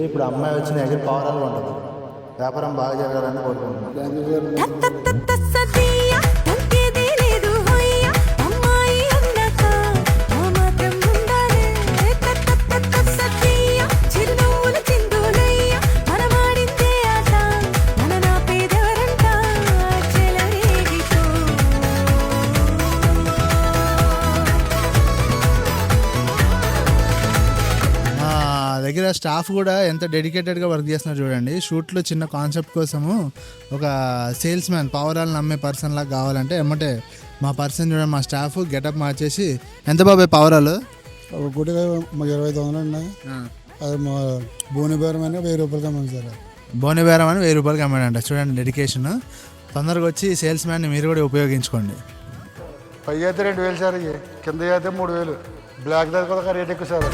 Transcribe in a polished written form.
ఇప్పుడు అమ్మాయి వచ్చిన ఎగిరి పావురాలు ఉంటుంది. వ్యాపారం బాగా జరగాలని కోరుకుంటున్నాను. దగ్గర స్టాఫ్ కూడా ఎంత డెడికేటెడ్గా వర్క్ చేస్తున్నారు చూడండి. షూట్లో చిన్న కాన్సెప్ట్ కోసము ఒక సేల్స్ మ్యాన్ పావురాలను నమ్మే పర్సన్ లాగా కావాలంటే ఎమ్మటే మా పర్సన్ చూడండి, మా స్టాఫ్ గెటప్ మార్చేసి ఎంత బాబాయ్ పావురాలు ఒక గుడిగా మాకు 25,000 ఉన్నాయి. అది మా బోనిబేరం అని 1000 రూపాయలకి అమ్మాను సార్. బోనిబేరం అని 1000 రూపాయలకి అమ్మాడంట. చూడండి డెడికేషన్. తొందరగా వచ్చి సేల్స్ మ్యాన్ని మీరు కూడా ఉపయోగించుకోండి. పై అయితే 2,000 సార్, కింద అయితే 3,000. బ్లాక్ దగ్గర రేట్ ఎక్కువ సార్.